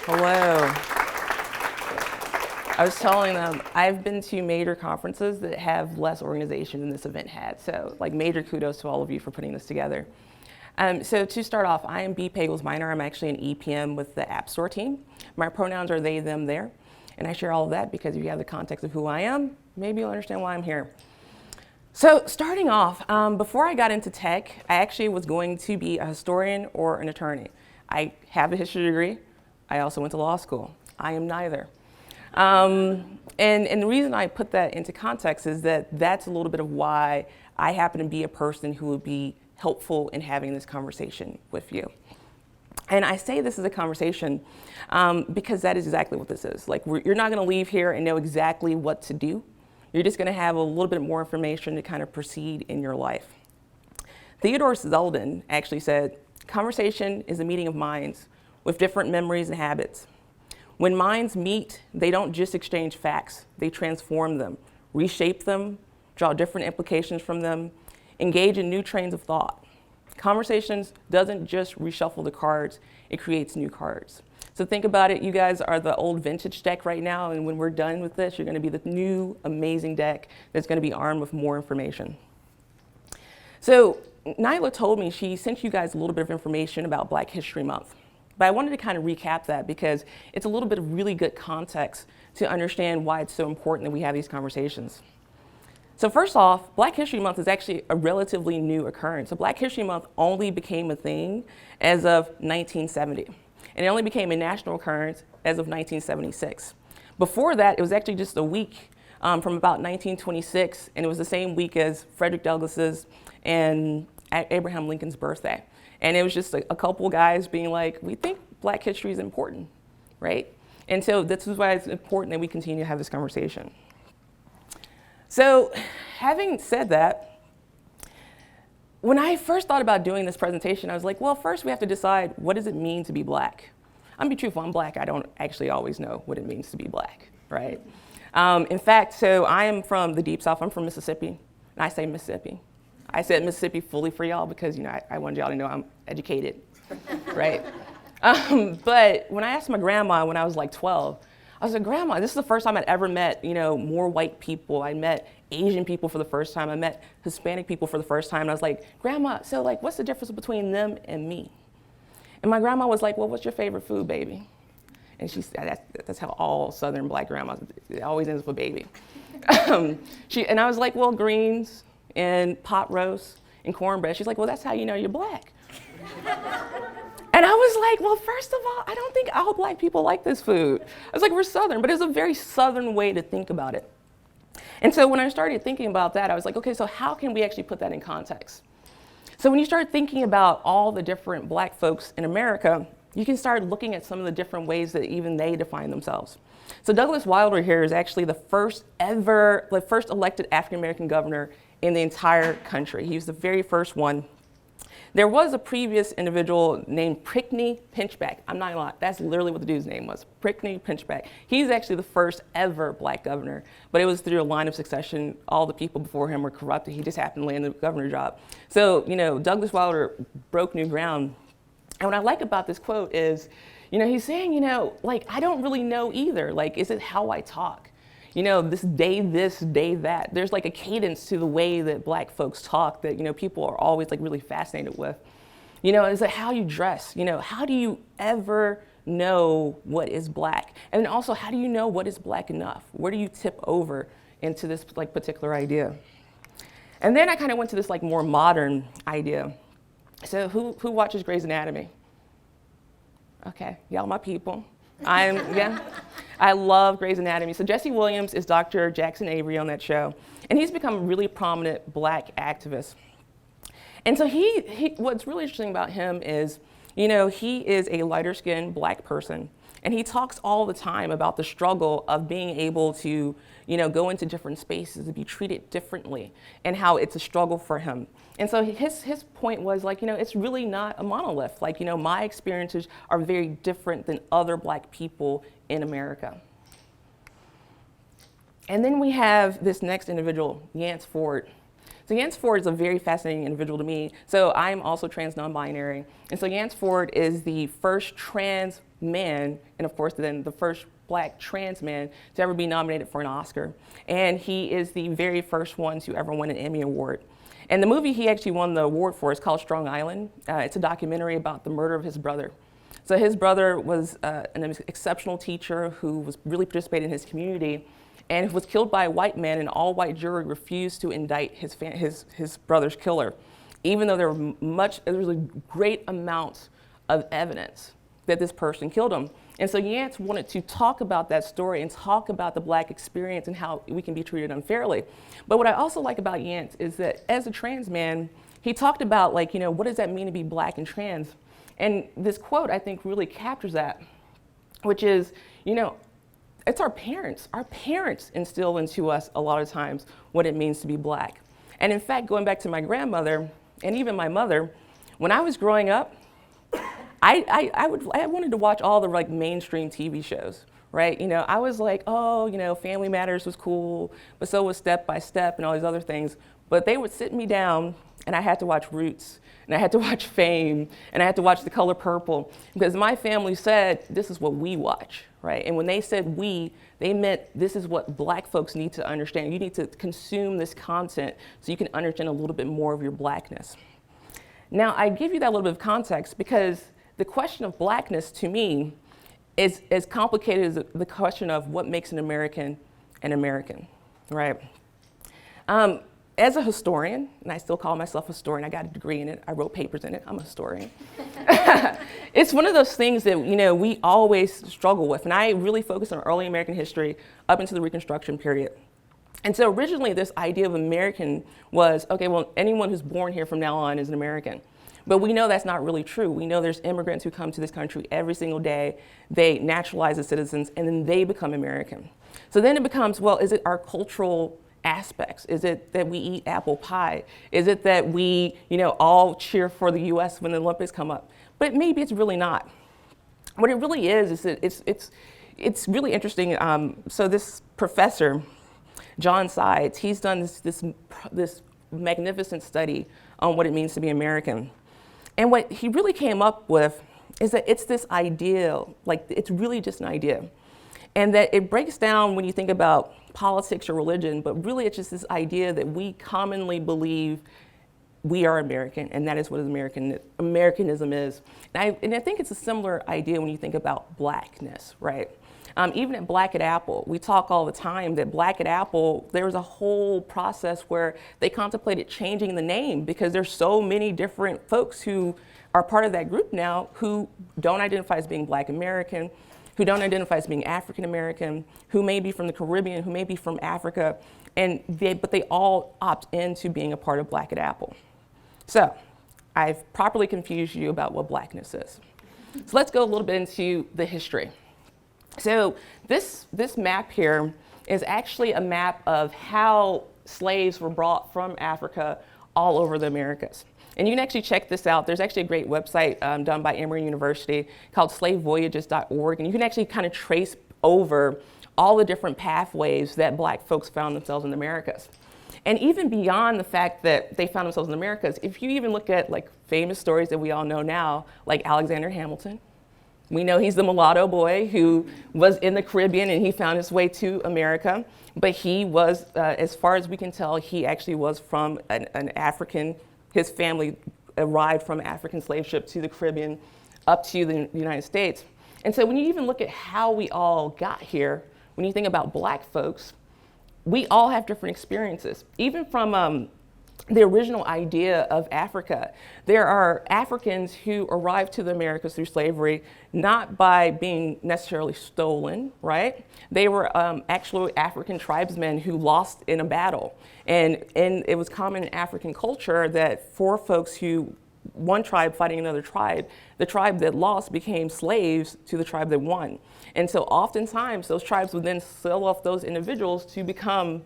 Hello. I was telling them I've been to major conferences that have less organization than this event had. So like major kudos to all of you for putting this together. So to start off, I am B. Pagels-Minor. I'm actually an EPM with the App Store team. My pronouns are they, them, their. And I share all of that because if you have the context of who I am, maybe you'll understand why I'm here. So starting off, before I got into tech, I actually was going to be a historian or an attorney. I have a history degree. I also went to law school. I am neither. And the reason I put that into context is that that's a little bit of why I happen to be a person who would be helpful in having this conversation with you. And I say this is a conversation because that is exactly what this is. Like, you're not going to leave here and know exactly what to do. You're just going to have a little bit more information to kind of proceed in your life. Theodore Zeldin actually said, "Conversation is a meeting of minds with different memories and habits. When minds meet, they don't just exchange facts, they transform them, reshape them, draw different implications from them, engage in new trains of thought. Conversations doesn't just reshuffle the cards, it creates new cards." So think about it, you guys are the old vintage deck right now, and when we're done with this, you're gonna be the new amazing deck that's gonna be armed with more information. So Nyla told me she sent you guys a little bit of information about Black History Month. But I wanted to kind of recap that because it's a little bit of really good context to understand why it's so important that we have these conversations. So first off, Black History Month is actually a relatively new occurrence. So Black History Month only became a thing as of 1970. And it only became a national occurrence as of 1976. Before that, it was actually just a week from about 1926, and it was the same week as Frederick Douglass's and Abraham Lincoln's birthday. And it was just a couple guys being like, we think Black history is important, right? And so this is why it's important that we continue to have this conversation. So having said that, when I first thought about doing this presentation, I was like, well, first we have to decide, what does it mean to be Black? I'm gonna be truthful, I'm Black. I don't actually always know what it means to be Black, right? In fact, so I am from the Deep South. I'm from Mississippi, and I say Mississippi. I said Mississippi fully for y'all because, you know, I wanted y'all to know I'm educated, right? But when I asked my grandma when I was like 12, I was like, Grandma, this is the first time I'd ever met, you know, more white people. I met Asian people for the first time. I met Hispanic people for the first time. And I was like, Grandma, so like, what's the difference between them and me? And my grandma was like, well, what's your favorite food, baby? And she said, that's how all Southern Black grandmas, it always ends with baby. And I was like, well, greens and pot roast and cornbread. She's like, well, that's how you know you're Black. And I was like, well, first of all, I don't think all Black people like this food. I was like, we're Southern, but it's a very Southern way to think about it. And so when I started thinking about that, I was like, okay, so how can we actually put that in context? So when you start thinking about all the different Black folks in America, you can start looking at some of the different ways that even they define themselves. So Douglas Wilder here is actually the first elected African-American governor in the entire country. He was the very first one. There was a previous individual named Pinckney Pinchback. I'm not gonna lie, that's literally what the dude's name was, Pinckney Pinchback. He's actually the first ever Black governor, but it was through a line of succession. All the people before him were corrupted. He just happened to land the governor job. So, you know, Douglas Wilder broke new ground. And what I like about this quote is, you know, he's saying, you know, like, I don't really know either. Like, is it how I talk? You know, this, day that. There's like a cadence to the way that Black folks talk that, you know, people are always like really fascinated with. You know, is it how you dress? You know, how do you ever know what is Black? And then also, how do you know what is Black enough? Where do you tip over into this like particular idea? And then I kind of went to this like more modern idea. So who watches Grey's Anatomy? Okay, y'all my people. I love Grey's Anatomy. So Jesse Williams is Dr. Jackson Avery on that show, and he's become a really prominent Black activist. And so what's really interesting about him is, you know, he is a lighter-skinned Black person, and he talks all the time about the struggle of being able to, you know, go into different spaces and be treated differently, and how it's a struggle for him. And so his point was like, you know, it's really not a monolith. Like, you know, my experiences are very different than other Black people in America. And then we have this next individual, Yance Ford. So Yance Ford is a very fascinating individual to me. So I'm also trans non-binary. And so Yance Ford is the first trans man, and of course then the first black trans man to ever be nominated for an Oscar. And he is the very first one to ever win an Emmy Award. And the movie he actually won the award for is called Strong Island. It's a documentary about the murder of his brother. So his brother was an exceptional teacher who was really participating in his community and was killed by a white man, and an all-white jury refused to indict his brother's killer, even though there was a great amount of evidence that this person killed him. And so Yance wanted to talk about that story and talk about the black experience and how we can be treated unfairly. But what I also like about Yance is that as a trans man, he talked about, like, you know, what does that mean to be black and trans? And this quote, I think, really captures that, which is, you know, it's our parents. Our parents instill into us a lot of times what it means to be black. And in fact, going back to my grandmother and even my mother, when I was growing up, I wanted to watch all the like mainstream TV shows, right? You know, I was like, oh, you know, Family Matters was cool, but so was Step by Step and all these other things. But they would sit me down and I had to watch Roots, and I had to watch Fame, and I had to watch The Color Purple, because my family said, this is what we watch, right? And when they said we, they meant this is what black folks need to understand. You need to consume this content so you can understand a little bit more of your blackness. Now, I give you that little bit of context because the question of blackness to me is as complicated as the question of what makes an American, right? As a historian, and I still call myself a historian, I got a degree in it, I wrote papers in it, I'm a historian. It's one of those things that, you know, we always struggle with, and I really focus on early American history up into the Reconstruction period. And so originally this idea of American was, okay, well, anyone who's born here from now on is an American. But we know that's not really true. We know there's immigrants who come to this country every single day, they naturalize as citizens, and then they become American. So then it becomes, well, is it our cultural aspects? Is it that we eat apple pie? Is it that we, you know, all cheer for the US when the Olympics come up? But maybe it's really not. What it really is that it's really interesting. So this professor, John Sides, he's done this magnificent study on what it means to be American. And what he really came up with is that it's this idea, like it's really just an idea. And that it breaks down when you think about politics or religion, but really it's just this idea that we commonly believe we are American, and that is what Americanism is. And I think it's a similar idea when you think about blackness, right? Even at Black at Apple, we talk all the time that Black at Apple, there was a whole process where they contemplated changing the name because there's so many different folks who are part of that group now who don't identify as being Black American, who don't identify as being African American, who may be from the Caribbean, who may be from Africa, but they all opt into being a part of Black at Apple. So I've properly confused you about what blackness is. So let's go a little bit into the history. So this map here is actually a map of how slaves were brought from Africa all over the Americas. And you can actually check this out. There's actually a great website done by Emory University called slavevoyages.org, and you can actually kind of trace over all the different pathways that black folks found themselves in the Americas. And even beyond the fact that they found themselves in the Americas, if you even look at like famous stories that we all know now, like Alexander Hamilton, we know he's the mulatto boy who was in the Caribbean and he found his way to America, but he was, as far as we can tell, he actually was from an African, his family arrived from African slave ship to the Caribbean up to the United States. And so when you even look at how we all got here, when you think about black folks, we all have different experiences. Even from the original idea of Africa, there are Africans who arrived to the Americas through slavery, not by being necessarily stolen, right? They were actually African tribesmen who lost in a battle. And it was common in African culture that for folks who, one tribe fighting another tribe, the tribe that lost became slaves to the tribe that won. And so oftentimes those tribes would then sell off those individuals to become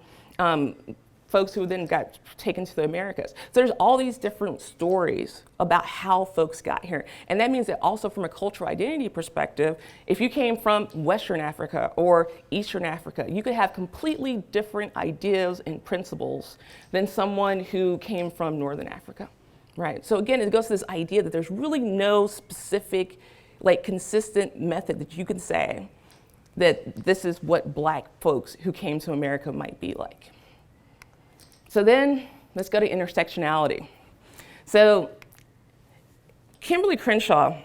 folks who then got taken to the Americas. So there's all these different stories about how folks got here. And that means that also from a cultural identity perspective, if you came from Western Africa or Eastern Africa, you could have completely different ideas and principles than someone who came from Northern Africa, right? So again, it goes to this idea that there's really no specific like consistent method that you can say that this is what black folks who came to America might be like. So then let's go to intersectionality. So Kimberly Crenshaw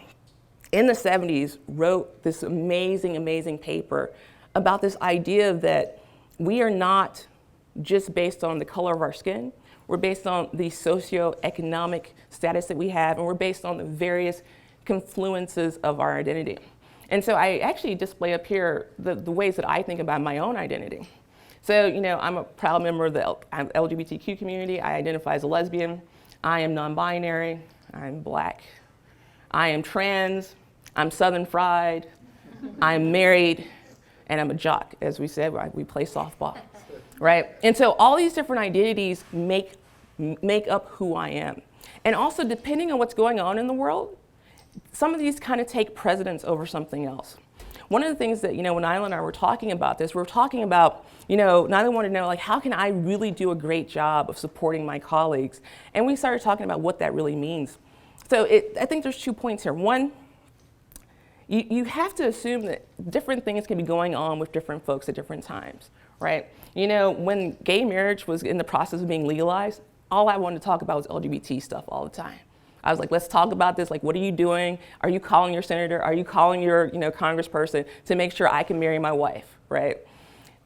in the 70s wrote this amazing, amazing paper about this idea that we are not just based on the color of our skin, we're based on the socioeconomic status that we have, and we're based on the various confluences of our identity. And so I actually display up here the ways that I think about my own identity. So, you know, I'm a proud member of the LGBTQ community. I identify as a lesbian. I am non-binary. I'm black. I am trans. I'm Southern fried. I'm married. And I'm a jock, as we said, we play softball, right? And so all these different identities make up who I am. And also, depending on what's going on in the world, some of these kind of take precedence over something else. One of the things that, you know, when Isla and I were talking about this, we were talking about, you know, Nyla wanted to know, like, how can I really do a great job of supporting my colleagues? And we started talking about what that really means. So I think there's 2 points here. One, you have to assume that different things can be going on with different folks at different times, right? You know, when gay marriage was in the process of being legalized, all I wanted to talk about was LGBT stuff all the time. I was like, let's talk about this. Like, what are you doing? Are you calling your senator? Are you calling your, you know, congressperson to make sure I can marry my wife, right?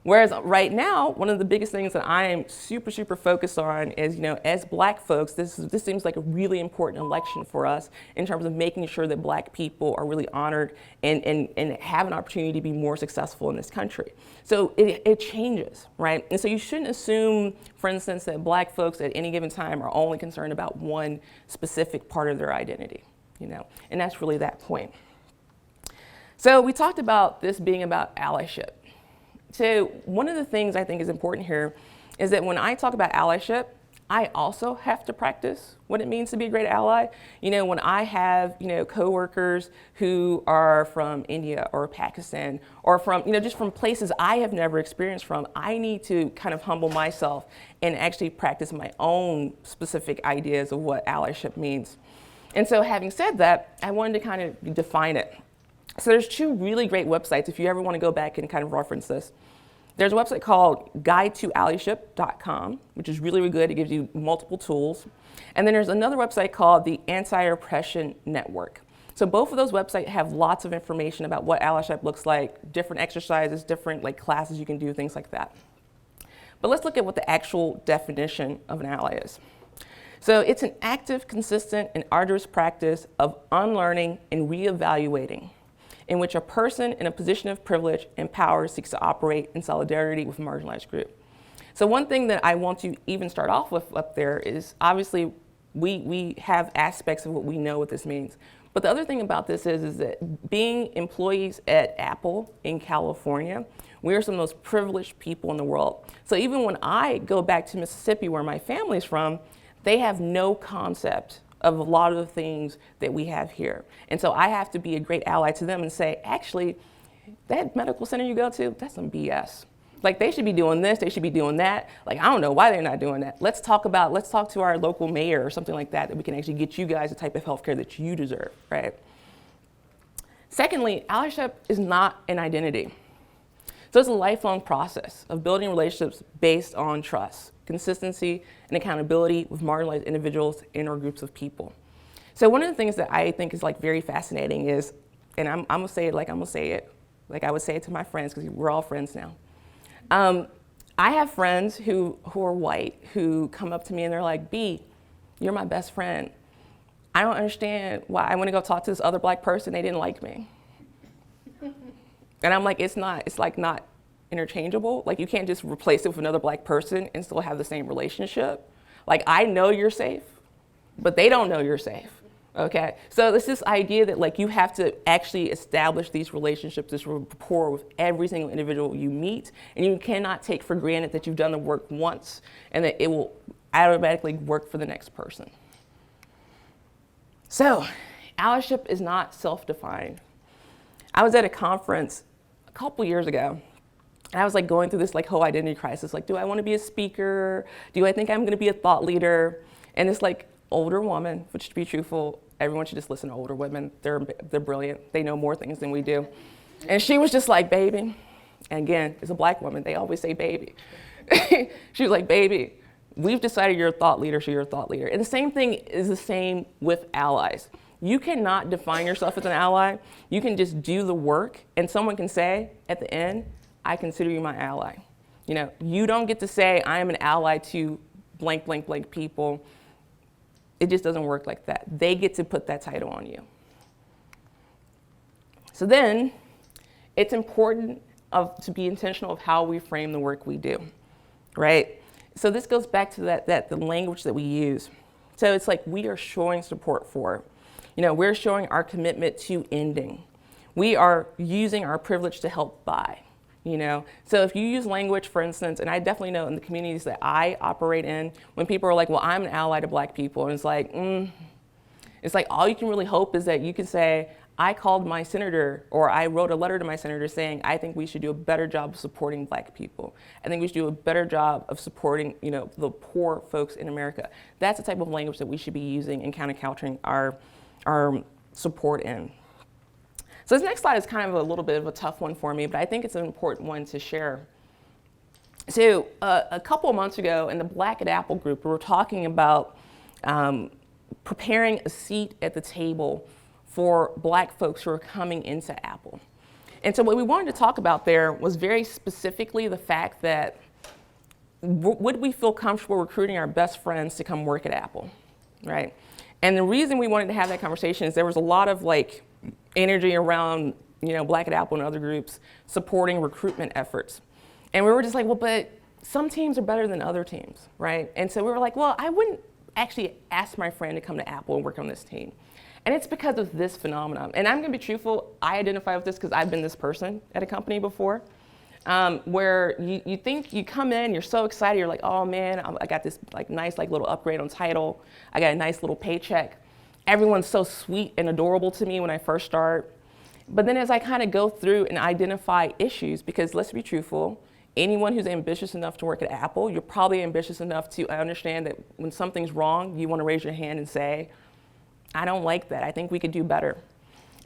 Whereas right now, one of the biggest things that I am super, super focused on is, you know, as black folks, this seems like a really important election for us in terms of making sure that black people are really honored and have an opportunity to be more successful in this country. So it changes, right? And so you shouldn't assume, for instance, that black folks at any given time are only concerned about one specific part of their identity, you know, and that's really that point. So we talked about this being about allyship. So one of the things I think is important here is that when I talk about allyship, I also have to practice what it means to be a great ally. You know, when I have, you know, coworkers who are from India or Pakistan or from, you know, just from places I have never experienced from, I need to kind of humble myself and actually practice my own specific ideas of what allyship means. And so having said that, I wanted to kind of define it. So there's 2 really great websites if you ever want to go back and kind of reference this. There's a website called guidetoallyship.com, which is really, really good. It gives you multiple tools. And then there's another website called the Anti-Oppression Network. So both of those websites have lots of information about what allyship looks like, different exercises, different like classes you can do, things like that. But let's look at what the actual definition of an ally is. So it's an active, consistent, and arduous practice of unlearning and reevaluating, in which a person in a position of privilege and power seeks to operate in solidarity with a marginalized group. So one thing that I want to even start off with up there is obviously we have aspects of what we know what this means. But the other thing about this is that being employees at Apple in California, we are some of the most privileged people in the world. So even when I go back to Mississippi where my family's from, they have no concept of a lot of the things that we have here. And so I have to be a great ally to them and say, actually, that medical center you go to, that's some BS. Like, they should be doing this, they should be doing that. Like, I don't know why they're not doing that. Let's talk to our local mayor or something like that we can actually get you guys the type of healthcare that you deserve, right? Secondly, allyship is not an identity. So it's a lifelong process of building relationships based on trust, consistency, and accountability with marginalized individuals and or groups of people. So one of the things that I think is like very fascinating is, and I'm gonna say it like I'm gonna say it, like I would say it to my friends because we're all friends now. I have friends who are white who come up to me and they're like, B, you're my best friend. I don't understand why I want to go talk to this other black person, they didn't like me. And I'm like, it's not interchangeable. Like, you can't just replace it with another black person and still have the same relationship. Like, I know you're safe, but they don't know you're safe, okay? So it's this idea that like you have to actually establish these relationships, this rapport with every single individual you meet, and you cannot take for granted that you've done the work once and that it will automatically work for the next person. So, allyship is not self-defined. I was at a conference a couple years ago, and I was like going through this like whole identity crisis. Like, do I want to be a speaker? Do I think I'm going to be a thought leader? And this like older woman, which to be truthful, everyone should just listen to older women. They're brilliant. They know more things than we do. And she was just like, baby, and again, as a black woman, they always say baby. She was like, baby, we've decided you're a thought leader, so you're a thought leader. And the same thing is the same with allies. You cannot define yourself as an ally. You can just do the work, and someone can say at the end, I consider you my ally. You know, you don't get to say, I am an ally to blank, blank, blank people. It just doesn't work like that. They get to put that title on you. So then, it's important to be intentional of how we frame the work we do, right? So this goes back to the language that we use. So it's like we are showing support for, you know, we're showing our commitment to ending. We are using our privilege to help buy, you know. So if you use language, for instance, and I definitely know in the communities that I operate in, when people are like, well, I'm an ally to black people, and it's like all you can really hope is that you can say, I called my senator, or I wrote a letter to my senator saying, I think we should do a better job of supporting black people. I think we should do a better job of supporting, you know, the poor folks in America. That's the type of language that we should be using and kind of countering our support in. So this next slide is kind of a little bit of a tough one for me, but I think it's an important one to share. So a couple of months ago in the Black at Apple group, we were talking about preparing a seat at the table for black folks who are coming into Apple. And so what we wanted to talk about there was very specifically the fact that would we feel comfortable recruiting our best friends to come work at Apple, right? And the reason we wanted to have that conversation is there was a lot of like energy around, you know, Black at Apple and other groups supporting recruitment efforts. And we were just like, well, but some teams are better than other teams, right? And so we were like, well, I wouldn't actually ask my friend to come to Apple and work on this team. And it's because of this phenomenon. And I'm gonna be truthful, I identify with this because I've been this person at a company before, where you think you come in, you're so excited, you're like, oh man, I got this like nice like little upgrade on title, I got a nice little paycheck. Everyone's so sweet and adorable to me when I first start. But then as I kind of go through and identify issues, because let's be truthful, anyone who's ambitious enough to work at Apple, you're probably ambitious enough to understand that when something's wrong, you want to raise your hand and say, I don't like that. I think we could do better.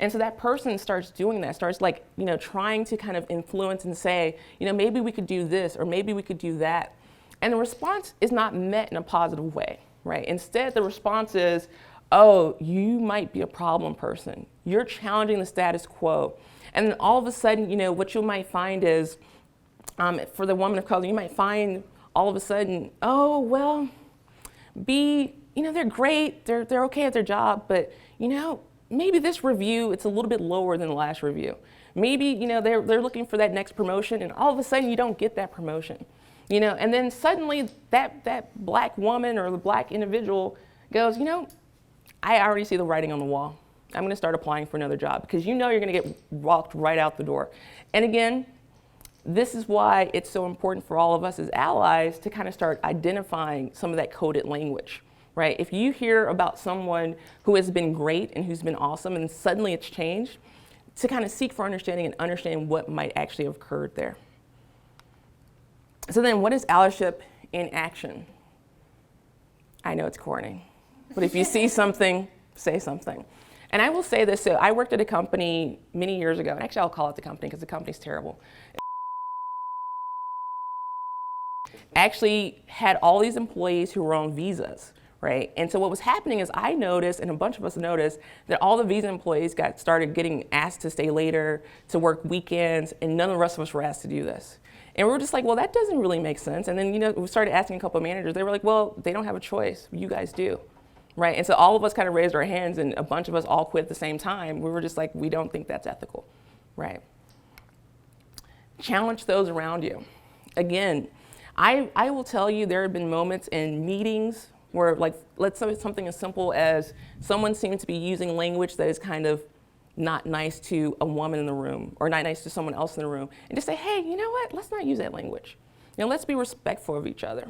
And so that person starts doing that, starts like, you know, trying to kind of influence and say, you know, maybe we could do this or maybe we could do that. And the response is not met in a positive way, right? Instead, the response is, oh, you might be a problem person. You're challenging the status quo. And then all of a sudden, you know, what you might find is, for the woman of color, you might find all of a sudden, oh, well, you know, they're great, they're okay at their job, but, you know, maybe this review, it's a little bit lower than the last review. Maybe, you know, they're looking for that next promotion, and all of a sudden you don't get that promotion, you know, and then suddenly that black woman or the black individual goes, you know, I already see the writing on the wall. I'm gonna start applying for another job, because you know you're gonna get walked right out the door. And again, this is why it's so important for all of us as allies to kind of start identifying some of that coded language. Right? If you hear about someone who has been great and who's been awesome and suddenly it's changed, to kind of seek for understanding and understand what might actually have occurred there. So then what is allyship in action? I know it's corny, but if you see something, say something. And I will say this, so I worked at a company many years ago, and actually I'll call it the company because the company's terrible. Actually had all these employees who were on visas. Right? And so what was happening is I noticed, and a bunch of us noticed, that all the visa employees started getting asked to stay later, to work weekends, and none of the rest of us were asked to do this. And we were just like, well, that doesn't really make sense. And then, you know, we started asking a couple of managers. They were like, well, they don't have a choice. You guys do. Right? And so all of us kind of raised our hands, and a bunch of us all quit at the same time. We were just like, we don't think that's ethical. Right? Challenge those around you. Again, I will tell you there have been moments in meetings where, like, let's say something as simple as someone seems to be using language that is kind of not nice to a woman in the room or not nice to someone else in the room, and just say, hey, you know what, let's not use that language. You know, let's be respectful of each other.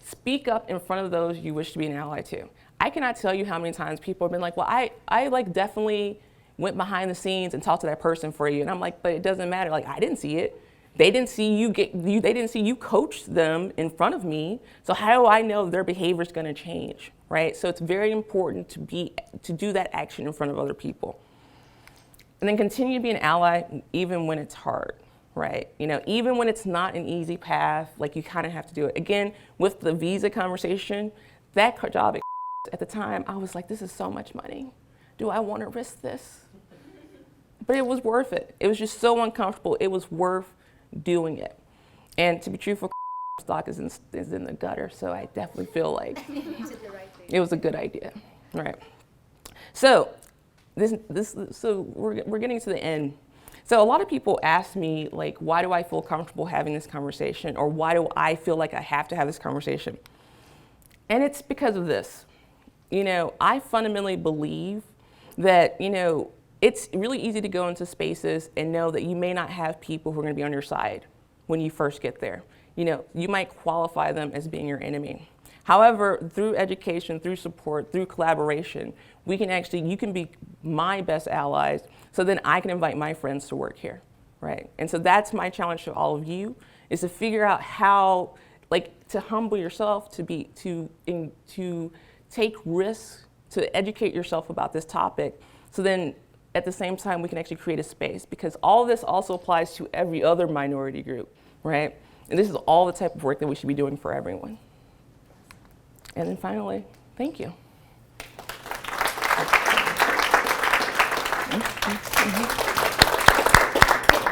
Speak up in front of those you wish to be an ally to. I cannot tell you how many times people have been like, well, I like definitely went behind the scenes and talked to that person for you. And I'm like, but it doesn't matter. Like, I didn't see it. They didn't see you they didn't see you coach them in front of me. So how do I know their behavior is going to change? right? So it's very important to do that action in front of other people. And then continue to be an ally even when it's hard, right? You know, even when it's not an easy path, like you kind of have to do it. Again, with the visa conversation, that job at the time, I was like, this is so much money. Do I want to risk this? But it was worth it. It was just so uncomfortable. It was worth doing it. And to be truthful, stock is in the gutter, so I definitely feel like it was a good idea, right? So we're getting to the end. So a lot of people ask me, like, why do I feel comfortable having this conversation, or why do I feel like I have to have this conversation? And it's because of this. You know, I fundamentally believe that, you know, it's really easy to go into spaces and know that you may not have people who are going to be on your side when you first get there. You know, you might qualify them as being your enemy. However, through education, through support, through collaboration, you can be my best allies, so then I can invite my friends to work here, right? And so that's my challenge to all of you, is to figure out how, like, to humble yourself, to take risks, to educate yourself about this topic, so then at the same time we can actually create a space, because all of this also applies to every other minority group, right? And this is all the type of work that we should be doing for everyone. And then finally, thank you. Mm-hmm.